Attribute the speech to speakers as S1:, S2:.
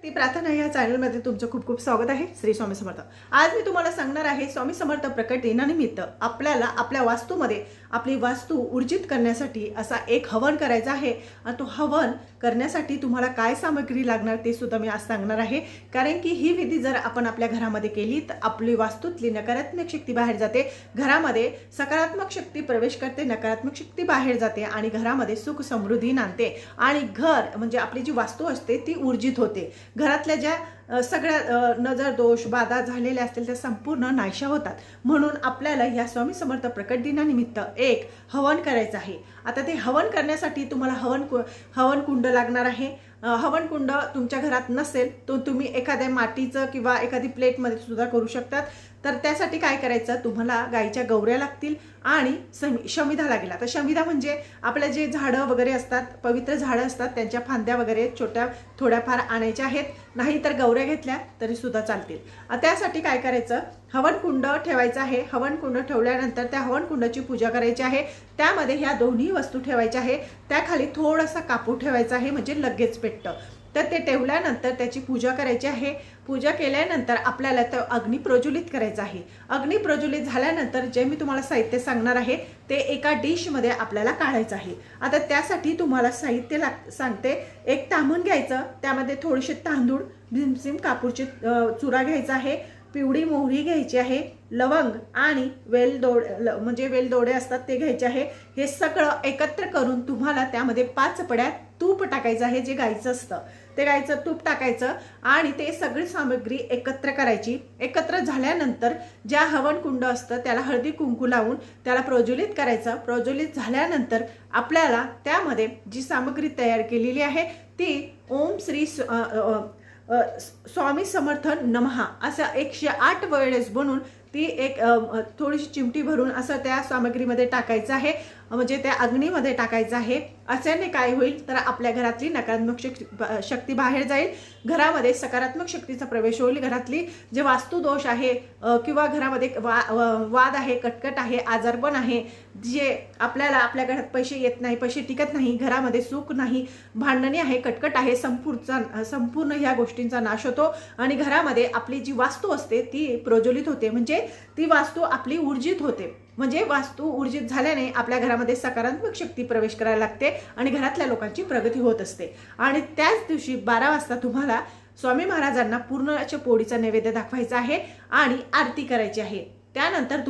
S1: ती प्रार्थना या चॅनलमध्ये तुमचं खूप खूप स्वागत आहे। श्री स्वामी समर्थ। आज मी तुम्हाला सांगणार आहे स्वामी समर्थ प्रकट दिनानिमित्त आपल्याला आपल्या वास्तूमध्ये आपली वास्तू ऊर्जित करण्यासाठी असा एक हवन करायचा आहे आणि तो हवन करण्यासाठी तुम्हाला काय सामग्री लागणार ते सुद्धा मी आज सांगणार आहे। कारण की ही विधी जर आपण आपल्या घरामध्ये केली तर आपली वास्तूतली नकारात्मक शक्ती बाहेर जाते, घरामध्ये सकारात्मक शक्ती प्रवेश करते, नकारात्मक शक्ती बाहेर जाते आणि घरामध्ये सुख समृद्धी नांदते आणि घर म्हणजे आपली जी वास्तू असते ती ऊर्जित होते। घरातल्या ज्या सगळ्या नजर दोष बाधा झालेल्या असतील त्या संपूर्ण नाहीशा होतात। म्हणून आपल्याला या स्वामी समर्थ प्रकट दिनानिमित्त एक हवन करायचं आहे। आता ते हवन करण्यासाठी तुम्हाला हवन कुंड लागणार आहे। हवन कुंड तुमच्या घरात नसेल तो तुम्ही एखाद्या मातीचं किंवा एखादी प्लेटमध्ये सुद्धा करू शकतात। तर त्यासाठी काय करायचं, तुम्हाला गाईच्या गौऱ्या लागतील आणि शमिधा लागेल। आता शमिधा म्हणजे आपल्या जे झाडं वगैरे असतात, पवित्र झाडं असतात, त्यांच्या फांद्या वगैरे छोट्या थोड्याफार आणायच्या आहेत, नाही तर गौऱ्या घेतल्या तरी सुद्धा चालतील। त्यासाठी काय करायचं, हवन कुंड ठेवायचं आहे। हवन कुंड ठेवल्यानंतर त्या हवन कुंडाची पूजा करायची आहे। त्यामध्ये ह्या दोन्ही वस्तू ठेवायच्या आहे, त्याखाली थोडासा कापूर ठेवायचा आहे म्हणजे लगेच पेटतं। तर ते ठेवल्यानंतर त्याची पूजा करायची आहे। पूजा केल्यानंतर आपल्याला तो अग्नी प्रज्वलित करायचा आहे। अग्नी प्रज्वलित झाल्यानंतर जे मी तुम्हाला साहित्य सांगणार आहे ते एका डिशमध्ये आपल्याला काढायचं आहे। आता त्यासाठी तुम्हाला साहित्य सांगते। एक तांबून घ्यायचं, त्यामध्ये थोडेसे तांदूळ, भीमसेन कापूरची चुरा घ्यायचा आहे, पिवळी मोहरी घ्यायची आहे, लवंग आणि म्हणजे वेलदोडे असतात ते घ्यायचे आहे। हे सगळं एकत्र करून तुम्हाला त्यामध्ये 5 पड्या तूप टाकायचं आहे, जे गाईचं असतं ते गाईचं तूप टाकायचं आणि ते सगळी सामग्री एकत्र करायची। एकत्र झाल्यानंतर ज्या हवन कुंड असतं त्याला हळदी कुंकू लावून त्याला प्रज्वलित करायचं। प्रज्वलित झाल्यानंतर आपल्याला त्यामध्ये जी सामग्री तयार केलेली आहे ती ओम श्री स्वामी समर्थ नमः असं 108 वेळेस बनवून ती एक थोडीशी चिमटी भरून असं त्या सामग्रीमध्ये टाकायचं आहे, म्हणजे त्या अग्नीमध्ये टाकायचं आहे। अशाने काय होईल तर आपल्या घरातली नकारात्मक शक्ती बाहेर जाईल, घरामध्ये सकारात्मक शक्तीचा प्रवेश होईल। घरातली जे वास्तुदोष आहे किंवा घरामध्ये वाद आहे, कटकट आहे, आजारपण आहे, जे आपल्याला आपल्या घरात पैसे येत नाही, पैसे टिकत नाही, घरामध्ये सुख नाही, भांडणे आहे, कटकट आहे, संपूर्ण ह्या गोष्टींचा नाश होतो आणि घरामध्ये आपली जी वास्तू असते ती प्रज्वलित होते, म्हणजे ती वास्तू आपली ऊर्जित होते। म्हणजे वास्तू ऊर्जित झाल्याने आपल्या घरामध्ये सकारात्मक शक्ती प्रवेश करायला लागते आणि घरातल्या लोकांची प्रगती होत असते। आणि त्याच दिवशी 12 वाजता तुम्हाला स्वामी महाराजांना पूर्णाच्या पोळीचा नैवेद्य दाखवायचा आहे आणि आरती करायची आहे। त्यानंतर